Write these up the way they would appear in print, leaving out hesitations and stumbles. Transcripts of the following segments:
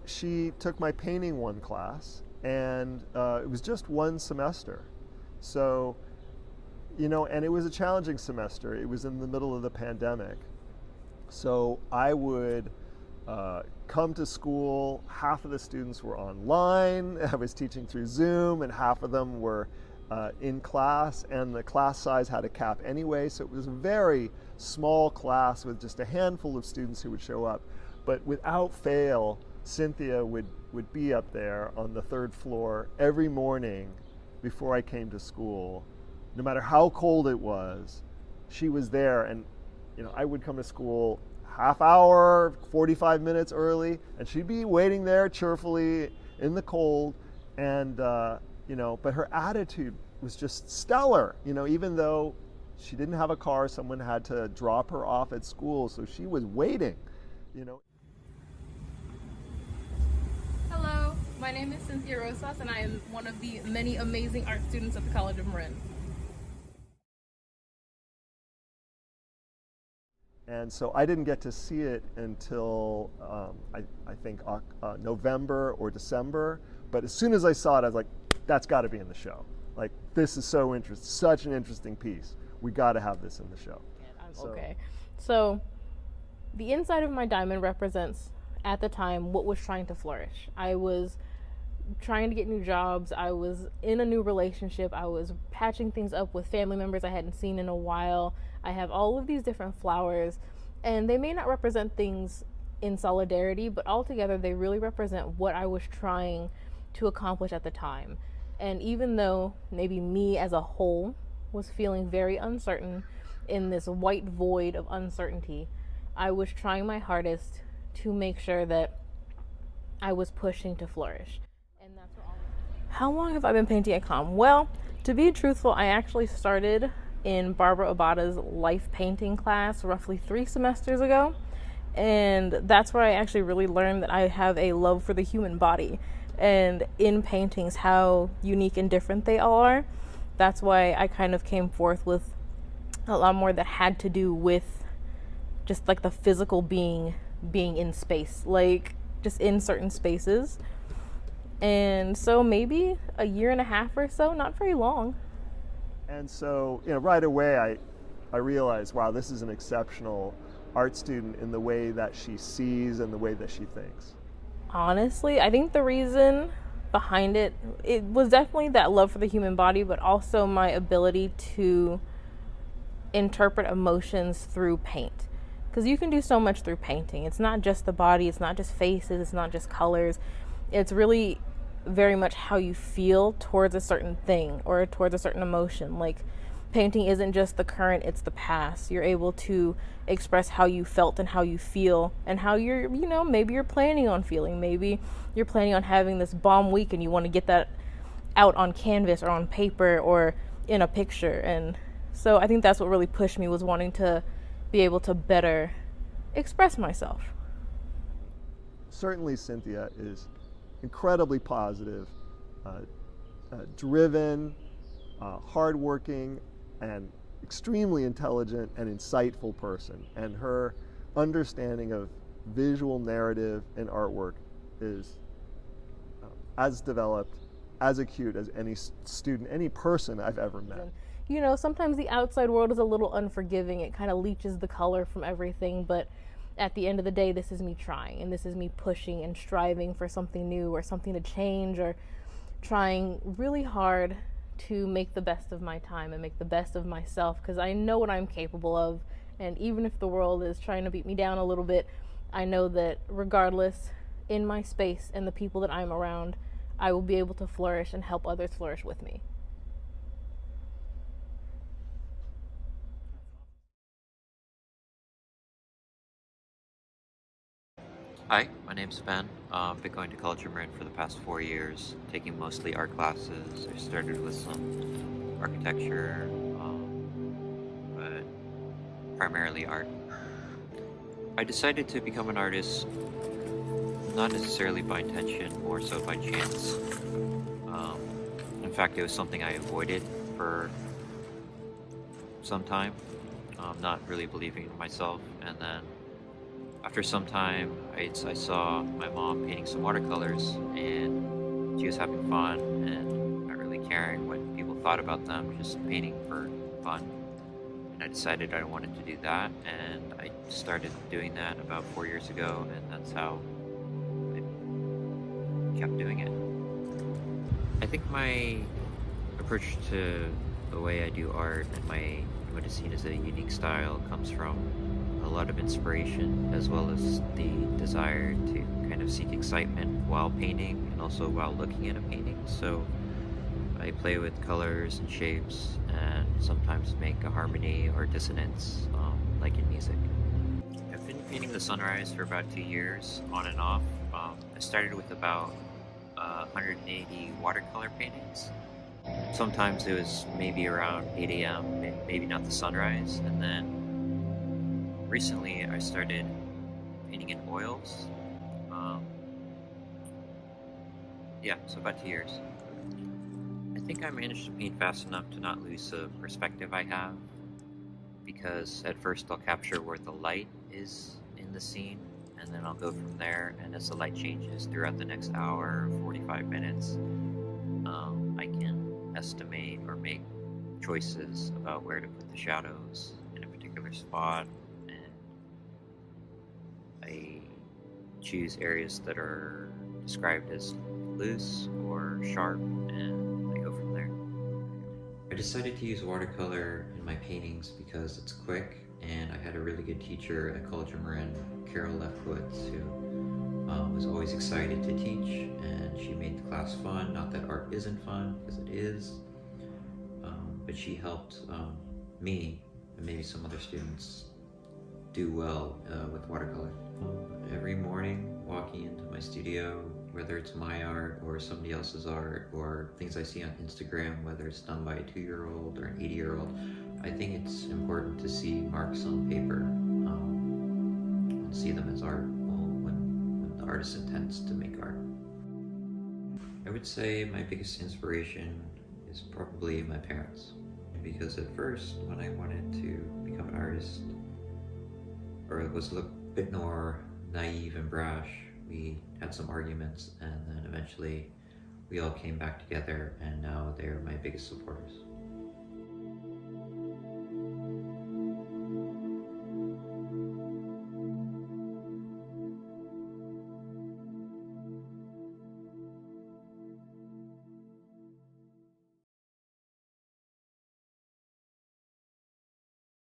She took my painting one class, and it was just one semester. So, and it was a challenging semester. It was in the middle of the pandemic. So I would come to school. Half of the students were online. I was teaching through Zoom, and half of them were in class, and the class size had a cap anyway. So it was a very small class with just a handful of students who would show up. But without fail, Cynthia would be up there on the third floor every morning before I came to school. No matter how cold it was, she was there. And I would come to school half hour, 45 minutes early, and she'd be waiting there cheerfully in the cold. And, but her attitude was just stellar, even though she didn't have a car, someone had to drop her off at school. So she was waiting. Hello, my name is Cynthia Rosas, and I am one of the many amazing art students at the College of Marin. And so I didn't get to see it until I think November or December. But as soon as I saw it, I was like, that's got to be in the show. Like, this is so interesting, such an interesting piece. We got to have this in the show. Okay. So the inside of my diamond represents, at the time, what was trying to flourish. I was trying to get new jobs. I was in a new relationship. I was patching things up with family members I hadn't seen in a while. I have all of these different flowers, and they may not represent things in solidarity, but altogether they really represent what I was trying to accomplish at the time. And even though maybe me as a whole was feeling very uncertain in this white void of uncertainty, I was trying my hardest to make sure that I was pushing to flourish. And that's what How long have I been painting at COM? Well, to be truthful, I actually started in Barbara Obada's life painting class roughly 3 semesters ago. And that's where I actually really learned that I have a love for the human body. And in paintings, how unique and different they all are. That's why I kind of came forth with a lot more that had to do with just like the physical being in space, like just in certain spaces. And so maybe a year and a half or so, not very long. And so, right away I realized, wow, this is an exceptional art student in the way that she sees and the way that she thinks. Honestly, I think the reason behind it was definitely that love for the human body, but also my ability to interpret emotions through paint. Because you can do so much through painting. It's not just the body, it's not just faces, it's not just colors. It's really very much how you feel towards a certain thing or towards a certain emotion. Like, painting isn't just the current, it's the past. You're able to express how you felt and how you feel and how you're, maybe you're planning on feeling. Maybe you're planning on having this bomb week and you want to get that out on canvas or on paper or in a picture. And so I think that's what really pushed me, was wanting to be able to better express myself. Certainly Cynthia is incredibly positive, driven, hardworking, and extremely intelligent and insightful person. And her understanding of visual narrative and artwork is as developed, as acute as any student, any person I've ever met. Sometimes the outside world is a little unforgiving. It kind of leaches the color from everything, but at the end of the day, this is me trying, and this is me pushing and striving for something new or something to change, or trying really hard to make the best of my time and make the best of myself, because I know what I'm capable of. And even if the world is trying to beat me down a little bit, I know that regardless, in my space and the people that I'm around, I will be able to flourish and help others flourish with me. Hi, my name's Ben. I've been going to College of Marin for the past 4 years, taking mostly art classes. I started with some architecture, but primarily art. I decided to become an artist not necessarily by intention, more so by chance. In fact, it was something I avoided for some time, not really believing in myself, and then After some time, I saw my mom painting some watercolors, and she was having fun and not really caring what people thought about them, just painting for fun. And I decided I wanted to do that, and I started doing that about 4 years ago, and that's how I kept doing it. I think my approach to the way I do art and what is seen as a unique style comes from a lot of inspiration, as well as the desire to kind of seek excitement while painting and also while looking at a painting. So I play with colors and shapes and sometimes make a harmony or dissonance, like in music. I've been painting the sunrise for about 2 years, on and off. I started with about 180 watercolor paintings. Sometimes it was maybe around 8 a.m., maybe not the sunrise, and then recently I started painting in oils. So about 2 years. I think I managed to paint fast enough to not lose the perspective I have, because at first I'll capture where the light is in the scene, and then I'll go from there, and as the light changes throughout the next hour, 45 minutes, I can estimate or make choices about where to put the shadows in a particular spot, and I choose areas that are described as loose or sharp, and I go from there. I decided to use watercolor in my paintings because it's quick, and I had a really good teacher at College of Marin, Carol Lefkowitz, who was always excited to teach, and she made the class fun. Not that art isn't fun, because it is, but she helped me and maybe some other students do well with watercolor. Every morning, walking into my studio, whether it's my art or somebody else's art or things I see on Instagram, whether it's done by a 2-year-old or an 80-year-old, I think it's important to see marks on paper and see them as art when the artist intends to make art. I would say my biggest inspiration is probably my parents, because at first when I wanted to become an artist, or it was a bit more naive and brash, we had some arguments, and then eventually we all came back together, and now they're my biggest supporters.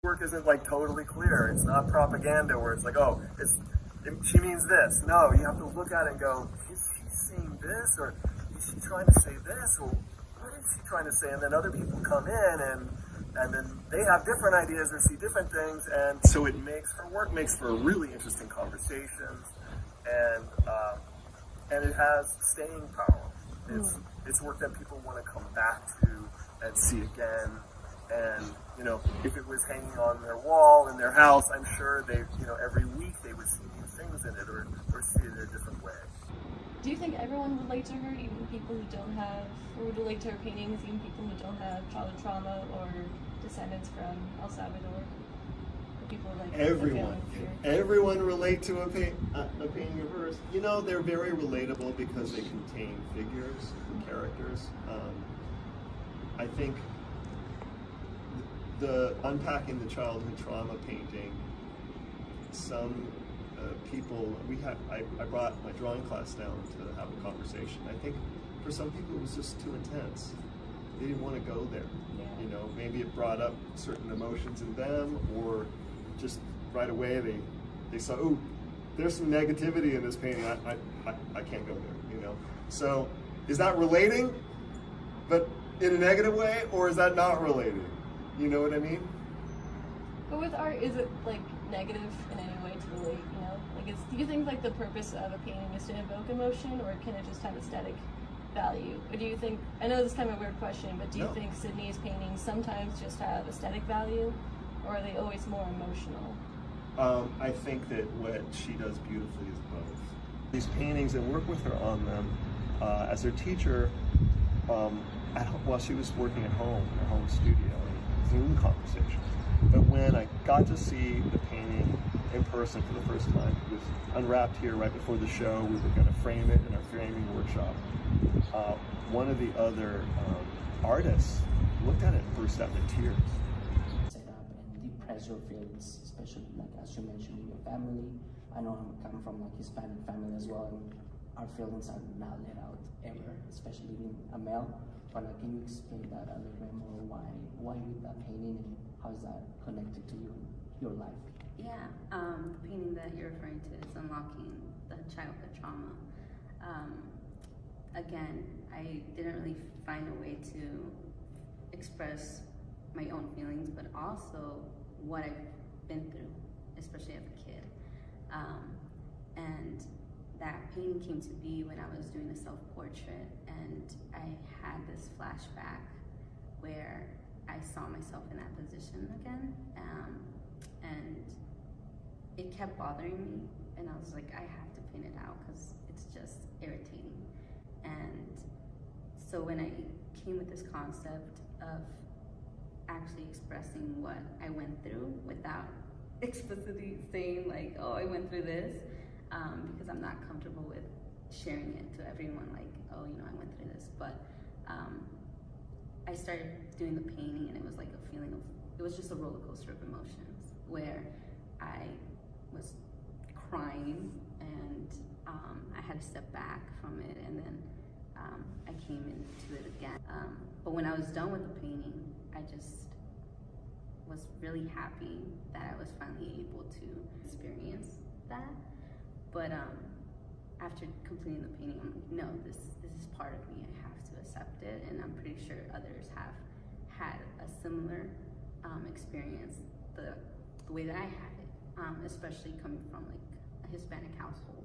Work isn't like totally clear. It's not propaganda where it's like, oh, she means this. No, you have to look at it and go, is she saying this, or is she trying to say this, or what is she trying to say? And then other people come in and then they have different ideas or see different things, and so her work makes for really interesting conversations, and it has staying power. It's work that people want to come back to and see again. And, if it was hanging on their wall in their house, I'm sure every week they would see new things in it or see it in a different way. Do you think everyone would relate to her, even people who don't have, or would relate to her paintings, even people who don't have childhood trauma or descendants from El Salvador? Or people like everyone relate to a painting of hers. They're very relatable because they contain figures and characters. I think the unpacking the childhood trauma painting, some people, I brought my drawing class down to have a conversation. I think for some people it was just too intense. They didn't want to go there. Yeah. Maybe it brought up certain emotions in them, or just right away they saw, oh, there's some negativity in this painting. I can't go there. So is that relating, but in a negative way, or is that not relating? You know what I mean? But with art, is it negative in any way to relate? Do you think the purpose of a painting is to evoke emotion, or can it just have aesthetic value? Or do you think, I know this is kind of a weird question, but do you think Sydney's paintings sometimes just have aesthetic value, or are they always more emotional? I think that what she does beautifully is both. These paintings, and work with her on them as her teacher while she was working at home, in her home studio, Zoom conversations. But when I got to see the painting in person for the first time. It was unwrapped here right before the show. We were going to frame it in our framing workshop. One of the other artists looked at it and burst out into tears. Set up and depress your feelings, especially like as you mentioned in your family. I know I'm coming from like Hispanic family as well, and our feelings are not let out ever, especially being a male. But can you explain that a little bit more? Why with that painting, and how is that connected to you, your life? Yeah, the painting that you're referring to is unlocking the childhood trauma. Again, I didn't really find a way to express my own feelings, but also what I've been through, especially as a kid. And that painting came to be when I was doing a self-portrait, and I had this flashback where I saw myself in that position again, and it kept bothering me, and I was like, I have to paint it out because it's just irritating. And so when I came with this concept of actually expressing what I went through without explicitly saying like, oh, I went through this, because I'm not comfortable with sharing it to everyone, like, oh, you know, I went through this. But I started doing the painting, and it was like a feeling of, it was just a roller coaster of emotions where I was crying, and I had to step back from it, and then I came into it again. But when I was done with the painting, I just was really happy that I was finally able to experience that. But after completing the painting, I'm like, no, this is part of me. I have to accept it, and I'm pretty sure others have had a similar experience the way that I had it, especially coming from like a Hispanic household,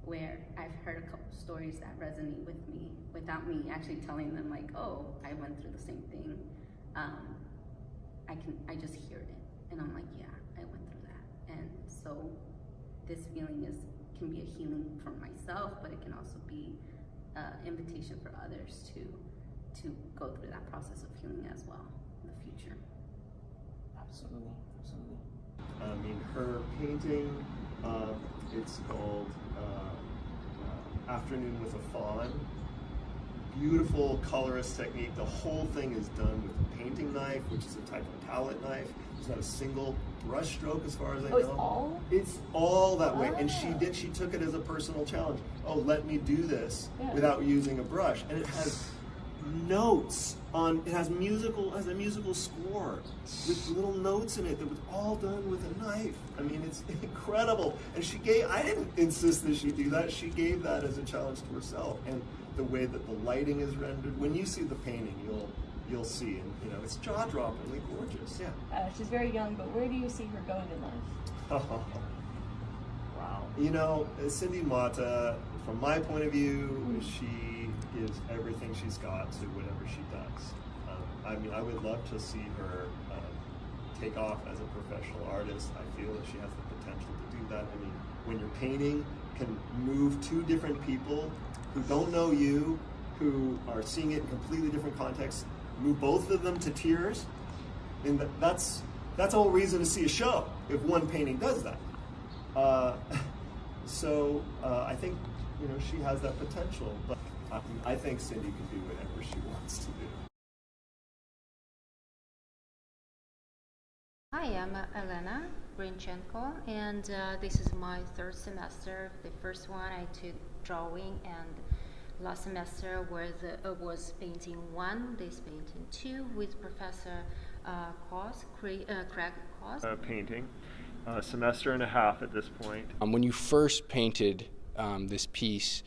where I've heard a couple stories that resonate with me without me actually telling them like, oh, I went through the same thing. I just hear it, and I'm like, yeah, I went through that. And so this feeling can be a healing for myself, but it can also be an invitation for others to go through that process of healing as well in the future. Absolutely, absolutely. I mean, her painting, it's called Afternoon with a Fawn. Beautiful colorist technique. The whole thing is done with a painting knife, which is a type of palette knife. There's not a single brush stroke as far as I know. It's all? It's all that way. And she took it as a personal challenge. Oh, let me do this without using a brush. And it has notes on, it has a musical score with little notes in it that was all done with a knife. I mean, it's incredible. And I didn't insist that she do that. She gave that as a challenge to herself. And the way that the lighting is rendered, when you see the painting, you'll see, and you know, it's jaw-droppingly gorgeous. Yeah. She's very young, but where do you see her going in life? Wow. You know, Cindy Mata, from my point of view, she gives everything she's got to whatever she does. I mean, I would love to see her take off as a professional artist. I feel that she has the potential to do that. I mean, when your painting can move two different people who don't know you, who are seeing it in completely different contexts, move both of them to tears, and that's a whole reason to see a show if one painting does that. So I think, you know, she has that potential, but I think Cindy can do whatever she wants to do. Hi, I'm Elena Grinchenko, and this is my third semester. The first one I took drawing, and last semester was painting 1, this painting 2 with Professor Craig Koss. Painting, a semester and a half at this point. When you first painted this piece,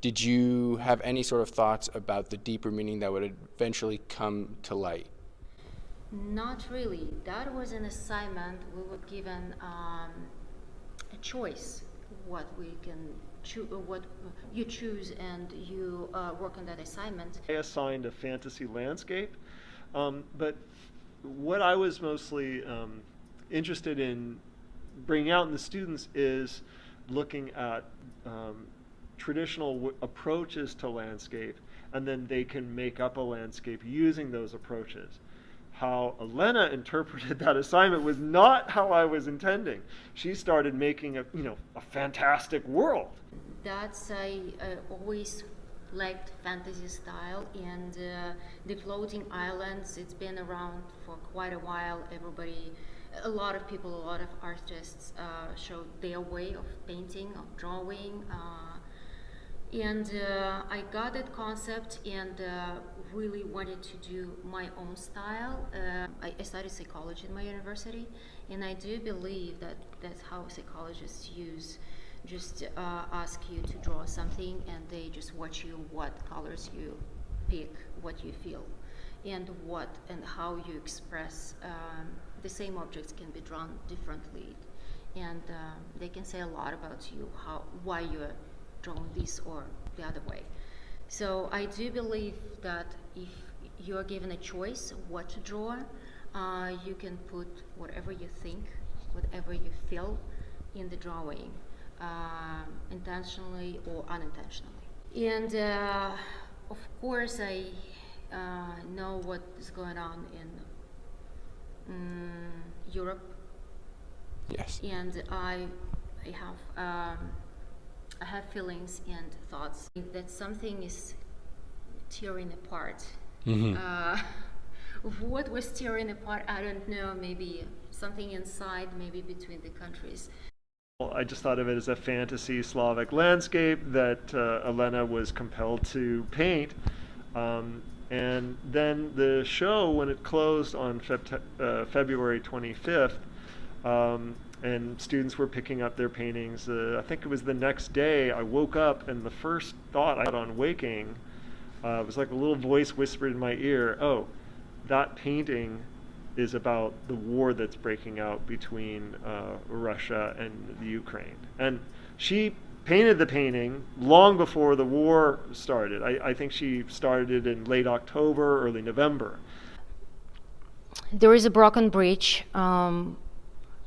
did you have any sort of thoughts about the deeper meaning that would eventually come to light? Not really. That was an assignment. We were given a choice, what we can what you choose, and you work on that assignment. I assigned a fantasy landscape, but what I was mostly interested in bringing out in the students is looking at traditional approaches to landscape, and then they can make up a landscape using those approaches. how Elena interpreted that assignment was not how I was intending. She started making a fantastic world. That's I always liked fantasy style, and the floating islands, it's been around for quite a while. A lot of people, a lot of artists showed their way of painting, of drawing, and I got that concept and really wanted to do my own style. I studied psychology in my university, and I do believe that that's how psychologists just ask you to draw something, and they just watch you what colors you pick, what you feel, and how you express. The same objects can be drawn differently, and they can say a lot about you, why you're drawn this or the other way. So I do believe that if you're given a choice what to draw, you can put whatever you think, whatever you feel in the drawing, intentionally or unintentionally. And of course I know what is going on in Europe. Yes. And I have feelings and thoughts that something is tearing apart. Mm-hmm. What was tearing apart, I don't know. Maybe something inside, maybe between the countries. I just thought of it as a fantasy Slavic landscape that Elena was compelled to paint. And then the show, when it closed on February 25th, and students were picking up their paintings, I think it was the next day, I woke up and the first thought I had on waking was like a little voice whispered in my ear, oh, that painting is about the war that's breaking out between Russia and the Ukraine. And she painted the painting long before the war started. I think she started in late October, early November. There is a broken bridge.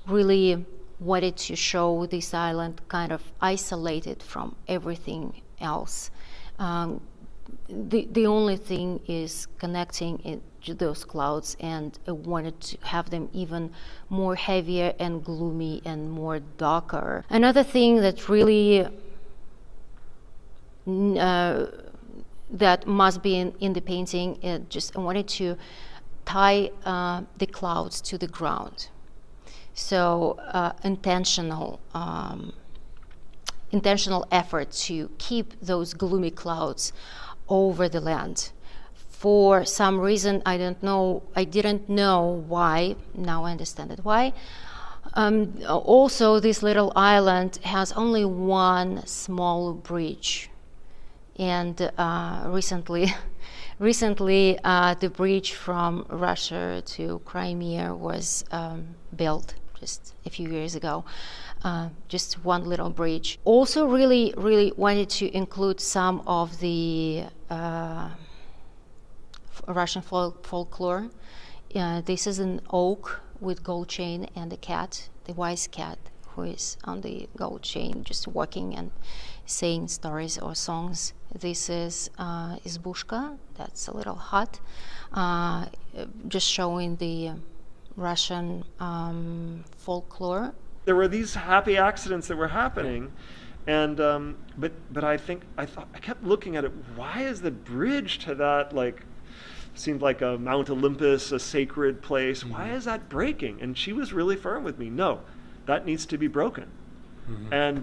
Really wanted to show this island kind of isolated from everything else. The only thing is connecting it to those clouds, and I wanted to have them even more heavier and gloomy and more darker. Another thing that really that must be in the painting, I wanted to tie the clouds to the ground. So intentional effort to keep those gloomy clouds over the land. For some reason, I didn't know why. Now I understand it why. Also, this little island has only one small bridge, and recently, the bridge from Russia to Crimea was built just a few years ago. Just one little bridge. Also, really wanted to include some of the Russian folklore. This is an oak with gold chain and a cat, the wise cat, who is on the gold chain, just walking and saying stories or songs. This is izbushka, that's a little hut, just showing the Russian folklore. There were these happy accidents that were happening, and but I kept looking at it. Why is the bridge to that seemed like a Mount Olympus, a sacred place? Mm-hmm. Why is that breaking? And she was really firm with me. No, that needs to be broken. Mm-hmm. And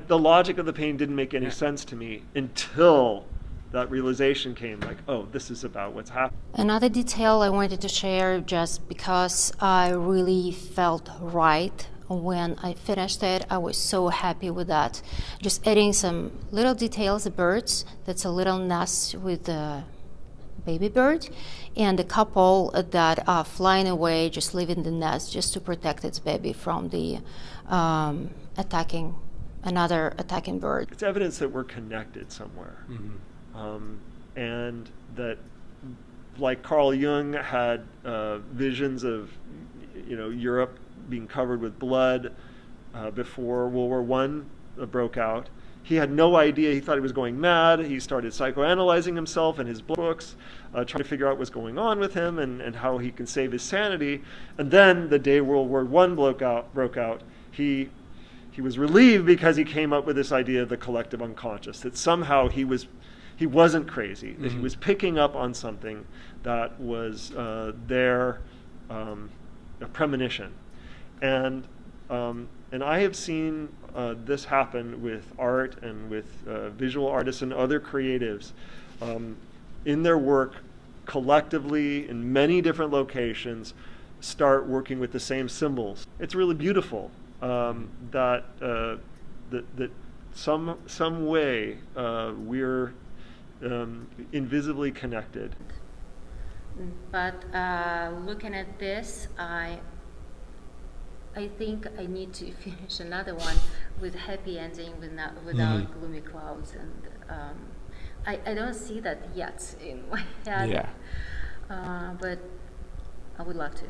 the logic of the painting didn't make any sense to me until that realization came, oh, this is about what's happening. Another detail I wanted to share, just because I really felt right when I finished it. I was so happy with that. Just adding some little details, the birds, that's a little nest with a baby bird, and a couple that are flying away, just leaving the nest just to protect its baby from the another attacking bird. It's evidence that we're connected somewhere. Mm-hmm. And that, like Carl Jung had visions of, Europe being covered with blood before World War I broke out. he had no idea. He thought he was going mad. He started psychoanalyzing himself in his books, trying to figure out what's going on with him and how he can save his sanity. And then the day World War I broke out, he was relieved because he came up with this idea of the collective unconscious, that somehow he wasn't crazy, that he was picking up on something that was a premonition. And I have seen this happen with art and with visual artists and other creatives in their work collectively in many different locations start working with the same symbols. It's really beautiful that some way we're invisibly connected. But looking at this, I think I need to finish another one with happy ending, without gloomy clouds, and I don't see that yet in my head. Yeah. But I would love to.